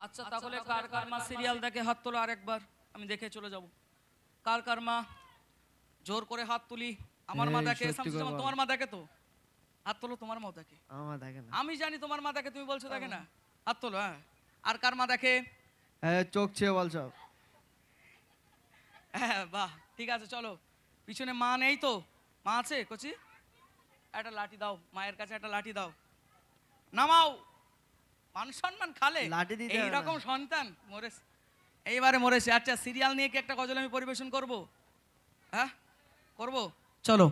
আচ্ছা তাহলে কার কার মা সিরিয়াল দেখে হাত তোলো আরেকবার, আমি দেখে চলে যাব। কার কার মা জোর করে হাত তুলি। আমার মা দেখে, তোমার মা দেখে তো? হাত তোলো। তোমার মা দেখে? আমার দেখে না। আমি জানি তোমার মা দেখে, তুমি বলছো দেখে না। হাত তোলো। হ্যাঁ, আর কার মা দেখে? চোখ ছেয়ে বল সব। হ্যাঁ বাহ, ঠিক আছে চলো। পিছনে মা নেই তো? মা আছে কচি? একটা লাঠি দাও, মায়ের কাছে একটা লাঠি দাও। নামাও। মান সম্মান খালে এইরকম সন্তান মরেছে, এইবারে মরেছে। আচ্ছা সিরিয়াল নিয়ে কি একটা গজল আমি পরিবেশন করব? হ্যাঁ করব, চলো।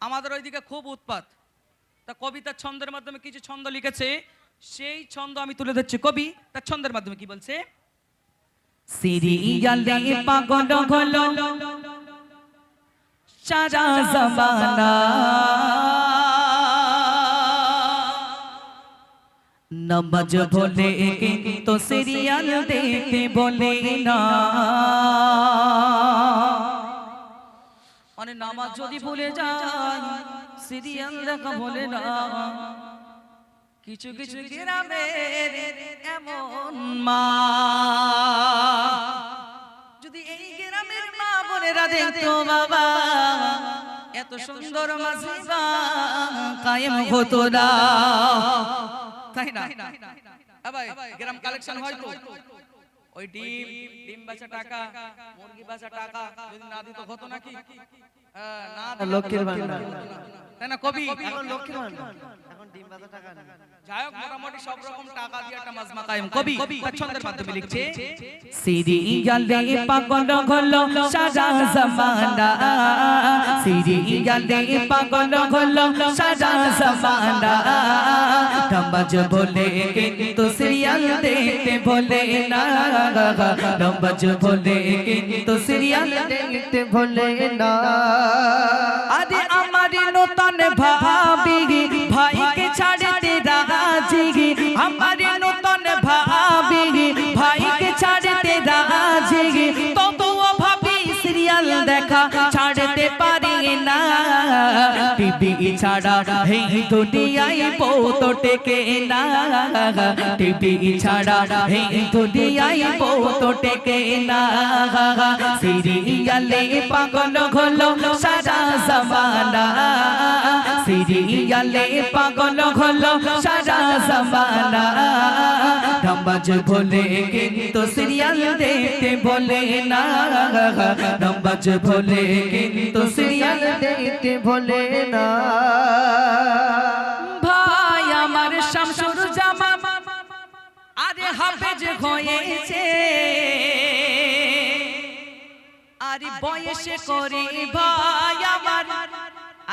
আমাদের ওইদিকে খুব উৎপাত, তা কবিতার ছন্দের মাধ্যমে কিছু ছন্দ লিখেছে, সেই ছন্দ আমি তুলে ধরছি। কবি তার ছন্দের মাধ্যমে কি বলছে? সিরিয়ালে পাগল হলো সারা জামানা, নমাজ ভোলে কিন্তু সিরিয়াল দেখতে বলে না। মানে নামাজ যদি ভুলে যায়, সিরিয়াল দেখা বলে না। কিছু কিছু গ্রামের এমন মা, যদি এই গ্রামের মা বোনেরা দেখতো বাবা, এত সুন্দর মাসিবা কায়েম হতো না, তাই না? ভাই গ্রাম কালেকশন হয় তো, ওই ডিম বেচা টাকা, মুরগি বেচা টাকা যদি না দিত হতো নাকি? লক্ষ্মীর ভান্ডার, তাই না কবি? এখন লক্ষ্মীর ভান্ডার, এখন ডিম বাজা টাকা না। যাই হোক মোটামুটি সব রকম টাকা দিয়ে একটা মাজমা কায়েম। কবি তার ছন্দের মাধ্যমে লিখছে, সিরিয়ালে পাগল হলো সারা জামানা, সিরিয়ালে পাগল হলো সারা জামানা, নামাজ বলে কিন্তু সিরিয়াল দেখতে বলে না, নামাজ বলে কিন্তু সিরিয়াল দেখতে বলে না। আরে আমার নতুন ভাবি ভাইকে ছাড়তে রাজি, আমার নতুন ভাবি ভাইকে ছাড়তে রাজি, তবুও ভাবি সিরিয়াল দেখা ছাড়তে পারি না। টিভি ছাড়া এই দুনিয়ায় পৌঁত টেকে না, টিভি ছাড়া এই দুনিয়ায় পৌঁত টেকে না। সিরিয়ালে পাগল হলো সারা জামানা, সিরিয়ালে পাগল হলো সারা জামানা, নামাজ ভোলে কিন্তু সিরিয়াল দেখতে বলে না, নামাজ ভোলে কিন্তু সিরিয়াল দেখতে বলে না। ভাই আমার শামসুর জামান আরে হাফেজ হয়েছে, আরে বয়সে করে ভাই আমার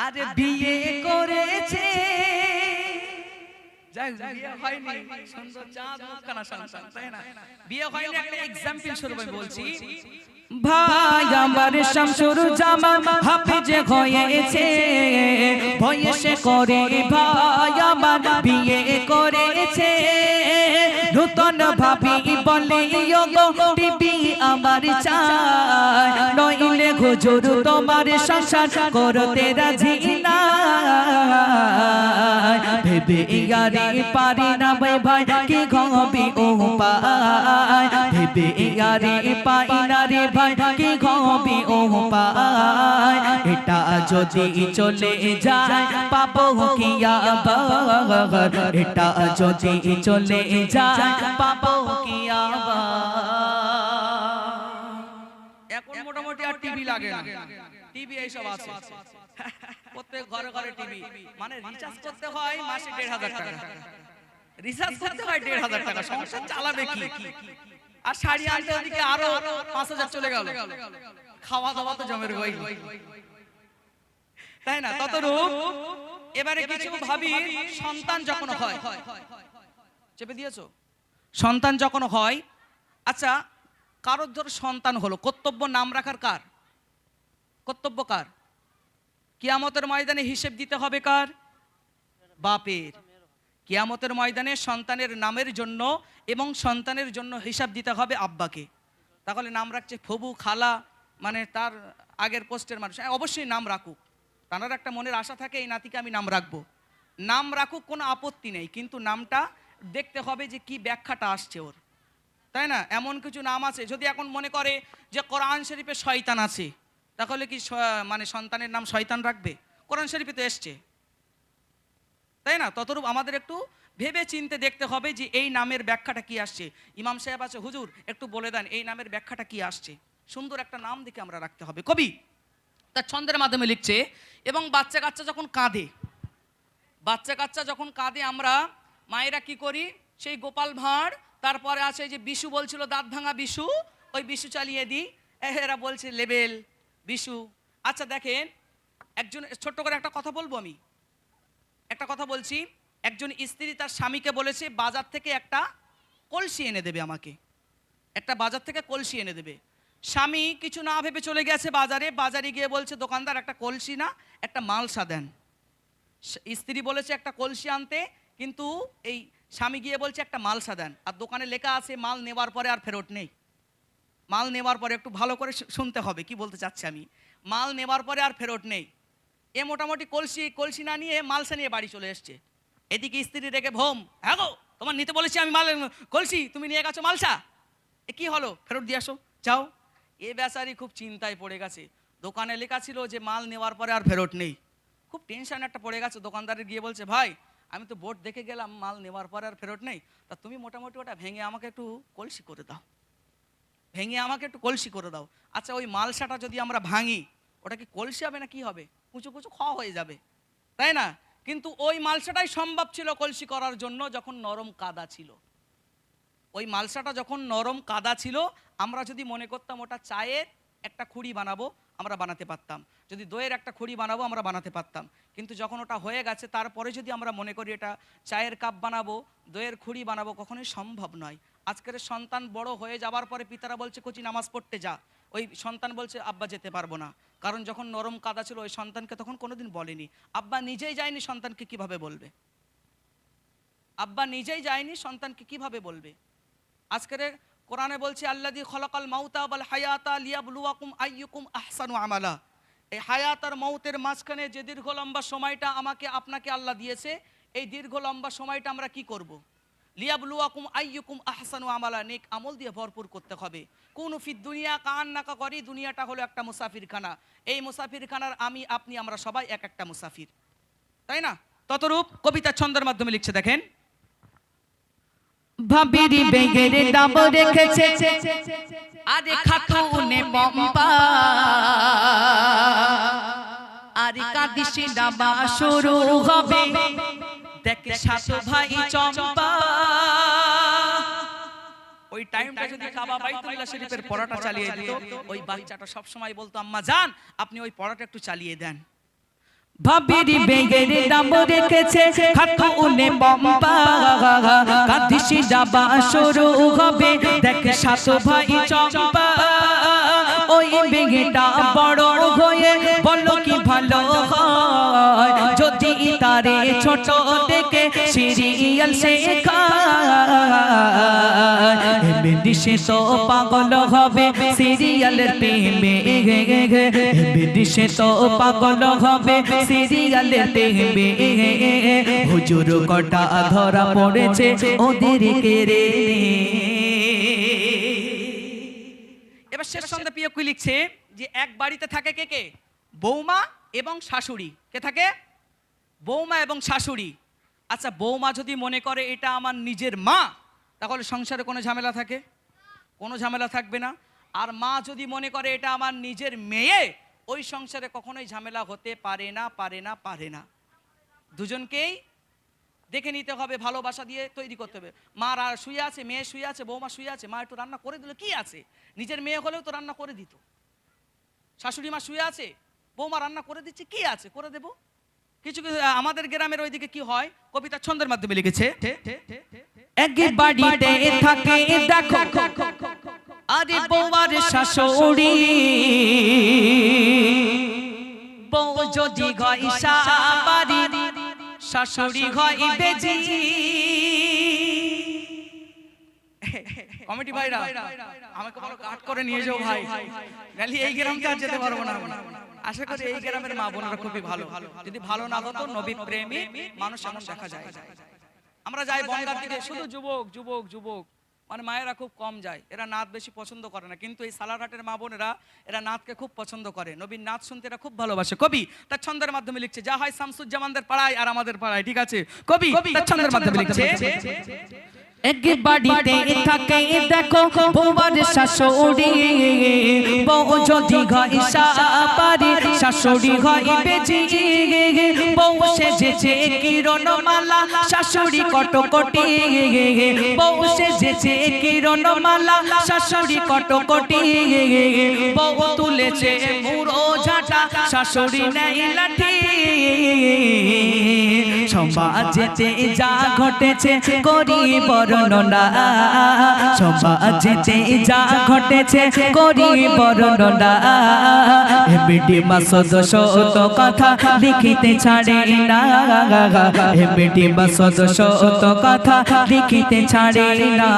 আরে বিয়ে করেছে। বিয়ে হয়নি একটা এক্সাম্পল স্বরূপ বলছি। ভাই আমার শামসুর জামান হাফেজ হয়েছে, বয়সে করে ভাই আমার বিয়ে করেছে। নূতন ভাবি বলে ওগো টিভি আমার চাই, নইলে হুজুর তোমার সংসার করতে রাজি না। ভেবে ইয়ারে পারি না ভাই কি ঘবি ও পায়, ভেবে ইয়ারে পাই না রে ভাই কি ঘবি ও পায়। এটা যদি চলে যায় পাবো কি আবার, এটা যদি চলে যায় পাবো কি আবার। এখন মোটামুটি আর টিভি লাগে না, টিভি এইসব আছে প্রত্যেক ঘরে ঘরে টিভি। মানে রিচার্জ করতে হয় মাসে ১,৫০০ টাকা, রিচার্জ করতে হয় ১,৫০০ টাকা, সংসার চালাবে কি? আর শাড়ি আনতে ওদিকে আরো ৫,০০০ চলে গেল, খাওয়া দাওয়া তো জমের বই, তাই না? ততরূপ এবারে কিছু ভাবি সন্তান যখন হয়, চেপে দিয়েছো? সন্তান যখন হয়, আচ্ছা কারোর ধর সন্তান হলো, কর্তব্য নাম রাখার কার? কর্তব্য কার? কিয়ামতের ময়দানে হিসেব দিতে হবে কার? বাপের। কিয়ামতের ময়দানে সন্তানের নামের জন্য এবং সন্তানের জন্য হিসাব দিতে হবে আব্বাকে। তাহলে নাম রাখছে ফুবু, খালা, মানে তার আগের পোস্টের মানুষ। অবশ্যই নাম রাখুক, তার একটা মনের আশা থাকে এই নাতিকে আমি নাম রাখবো। নাম রাখুক, কোনো আপত্তি নেই, কিন্তু নামটা দেখতে হবে যে কি ব্যাখ্যাটা আসছে ওর। তাই না? এমন কিছু নাম আছে, যদি এখন মনে করে যে কোরআন শরীফে শয়তান আছে, তাহলে কি মানে সন্তানের নাম শয়তান রাখবে? কোরআন শরীফে তো এসছে, তাই না? ততরূপ আমাদের একটু ভেবে চিনতে দেখতে হবে যে এই নামের ব্যাখ্যাটা কি আসছে। ইমাম সাহেব আছে, হুজুর একটু বলে দেন এই নামের ব্যাখ্যাটা কি আসছে। সুন্দর একটা নাম দেখে আমরা রাখতে হবে। কবি তার ছন্দের মাধ্যমে লিখছে, এবং বাচ্চা কাচ্চা যখন কাঁদে, বাচ্চা কাচ্চা যখন কাঁদে, আমরা মায়েরা কি করি, সেই গোপাল ভাঁড়, তারপরে আছে যে বিশু বলছিল দাঁত ভাঙা বিশু, ওই বিশু চালিয়ে দিই, এরা বলছে লেবেল বিশু। আচ্ছা দেখেন, একজন ছোট্ট করে একটা কথা বলবো, আমি একটা কথা বলছি। একজন স্ত্রী তার স্বামীকে বলেছে বাজার থেকে একটা কলসি এনে দেবে আমাকে, একটা বাজার থেকে কলসি এনে দেবে। স্বামী কিছু না ভেবে চলে গেছে বাজারে, বাজারে গিয়ে বলছে দোকানদার একটা কলসি না একটা মালসা দেন। স্ত্রী বলেছে একটা কলসি আনতে, কিন্তু এই স্বামী গিয়ে বলছে একটা মালসা দেন, আর দোকানে লেখা আছে মাল নেওয়ার পরে আর ফেরত নেই। মাল নেওয়ার পরে, একটু ভালো করে শুনতে হবে কি বলতে চাচ্ছি আমি, মাল নেওয়ার পরে আর ফেরত নেই। এ মোটামুটি কলসি না নিয়ে মালসা নিয়ে বাড়ি চলে এসছে। এদিকে স্ত্রী রেখে ভোম, হ্যাঁ গো তোমার নিতে বলেছি আমি মাল কলসি, তুমি নিয়ে গেছো মালসা, এ কি হলো, ফেরত দিয়ে আসো যাও। এ বেচারি খুব চিন্তায় পড়ে গেছে, দোকানে লেখা ছিল যে মাল নেওয়ার পরে আর ফেরত নেই। খুব টেনশন একটা পড়ে গেছে, দোকানদারে গিয়ে বলছে ভাই আমি তো বোর্ড দেখে গেলাম মাল নেওয়ার পরে আর ফেরত নেই, তা তুমি মোটামুটি ওটা ভেঙে আমাকে একটু কলসি করে দাও, ভেঙে আমাকে একটু কলসি করে দাও। আচ্ছা ওই মালসাটা যদি আমরা ভাঙি, ওটা কি কলসি হবে না কি হবে, কুচু কুচু খাওয়া হয়ে যাবে, তাই না? কিন্তু ওই মালসাটাই সম্ভব ছিল কলসি করার জন্য যখন নরম কাদা ছিল। ওই মালসাটা যখন নরম কাদা ছিল, আমরা যদি মনে করতাম ওটা চায়ের একটা খুঁড়ি বানাবো, আমরা বানাতে পারতাম। যদি দইয়ের একটা খুঁড়ি বানাবো, আমরা বানাতে পারতাম। কিন্তু যখন ওটা হয়ে গেছে, তারপরে যদি আমরা মনে করি এটা চায়ের কাপ বানাবো, দইয়ের খুঁড়ি বানাবো, কখনোই সম্ভব নয়। আজকের সন্তান বড় হয়ে যাবার পরে পিতারা বলছে কোচি নামাজ পড়তে যা, ওই সন্তান বলছে আব্বা যেতে পারবো না, কারণ যখন নরম কাদা ছিল ওই সন্তানকে তখন কোনোদিন বলেনি। আব্বা নিজেই যায়নি, সন্তানকে কিভাবে বলবে? আব্বা নিজেই যায়নি, সন্তানকে কিভাবে বলবে? আজকের কোরআনে বলছে আল্লাযী খলাকাল মাউতা ওয়াল হায়াতা লিয়াবলুয়াকুম আইয়ুকুম আহসানু আমালা। এই হায়াত আর মৌতের মাঝখানে যে দীর্ঘ লম্বা সময়টা আমাকে আপনাকে আল্লাহ দিয়েছে, এই দীর্ঘ লম্বা সময়টা আমরা কি করব? লিয়াবলুয়াকুম আইয়ুকুম আহসানু আমালা, নেক আমল দিয়ে ভরপুর করতে হবে। কুনু ফিদ দুনিয়া কাআন্নাকা করি, দুনিয়াটা হলো একটা মুসাফিরখানা। এই মুসাফিরখানার আমি আপনি আমরা সবাই এক একটা মুসাফির, তাই না? ততরূপ কবিতা ছন্দের মাধ্যমে লিখছে, দেখেন ভাবিরি বেগের দাম রেখেছে আরে খাতুনে পম্পা, আরে কাদিসি দাবা শুরু হবে দেখে সাত ভাই চম্পা। ওই টাইমটা যদি কাবা বাইতুল্লাহ শরীফের পড়াটা চালিয়ে দিত, ওই বাচ্চাটা সব সময় বলতো আম্মা জান আপনি ওই পড়াটা একটু চালিয়ে দেন। ভাবিরি বেগের দাম রেখেছে খাতুনে পম্পা, কাদিসি দাবা শুরু হবে দেখে সাত ভাই চম্পা। ওই বেগেটা বড় হয়ে বলো কি ভালো হয়, যদি তারে ছোট দেখে সিরিয়াল শেখায়। বিদেশে তো পাগল হবে সিরিয়ালের প্রেমে, বিদেশে তো পাগল হবে সিরিয়ালের প্রেমে। হুজুর কটা ধরা পড়েছে ওদের কেড়ে। এবার শেষ সন্ধ্যা প্রিয় কি লিখছে যে এক বাড়িতে থাকে কে কে? বৌমা এবং শাশুড়ি। কে থাকে? বৌমা এবং শাশুড়ি। আচ্ছা বৌমা যদি মনে করে এটা আমার নিজের মা, তাহলে সংসারে কোনো ঝামেলা থাকে? কোনো ঝামেলা থাকবে না। আর মা যদি মনে করে এটা আমার নিজের মেয়ে, ওই সংসারে কখনোই ঝামেলা হতে পারে না, পারে না, পারে না। দুজনকেই দেখে নিতে হবে, ভালোবাসা দিয়ে তৈরি করতে হবে। মা শুয়ে আছে, মেয়ে শুয়ে আছে, বৌমা শুয়ে আছে, মা একটু রান্না করে দিল কি আছে, নিজের মেয়ে হলেও তো রান্না করে দিত। শাশুড়ি মা শুয়ে আছে, বৌমা রান্না করে দিচ্ছে কি আছে, করে দেব। কিছু কিছু আমাদের গ্রামের ওইদিকে কি হয়, কবিতা ছন্দের মাধ্যমে লিখেছে, এক বাড়িতে থাকে দেখো আরে বৌমার শাশুড়ি, বউ যদি গয়সা বাড়ি শাশুড়ি হয় বেজি। কমিটি ভাইরা আমাকে বলো কাট করে নিয়ে যাও ভাই, নাহলে এই গ্রামকে আর যেতে পারবো না। আশা করি এই গ্রামের মা বোনেরা খুবই ভালো, যদি ভালো না হতো নবী প্রেমী মানুষ এমন দেখা যায়। আমরা যাই বঙ্গার দিকে শুধু যুবক যুবক যুবক, মানে মায়েরা খুব কম যায়, এরা নাচ বেশি পছন্দ করে না, কিন্তু এই সালারহাটের মা বোনেরা এরা নাচকে খুব পছন্দ করে, নবীর নাচ শুনতে এরা খুব ভালোবাসে। কবি তার ছন্দের মাধ্যমে লিখছে, যা হয় শামসুজ্জামানদের পাড়ায় আর আমাদের পাড়ায়, ঠিক আছে? কবি তার ছন্দের মাধ্যমে লিখছে, এক বাড়িতে থাকে দেখো বউর শাশুড়ি, বউ যদি হয় সাপারি শাশুড়ি হয় বেজি, বউ সেজেছে কিরণমালা শাশুড়ি কটকটি, বউ সেজেছে কিরণমালা শাশুড়ি কটকটি, বউ তুলেছে মুড়ো ঝাঁটা শাশুড়ি নেই লাঠি, সমাজেতে যা ঘটেছে করি বর্ণনা, সমাজেতে যা ঘটেছে করি বর্ণনা, এমডি মাসুদ শত কথা লিখিতে ছাড়ে না, এমডি মাসুদ শত কথা লিখিতে ছাড়ে না।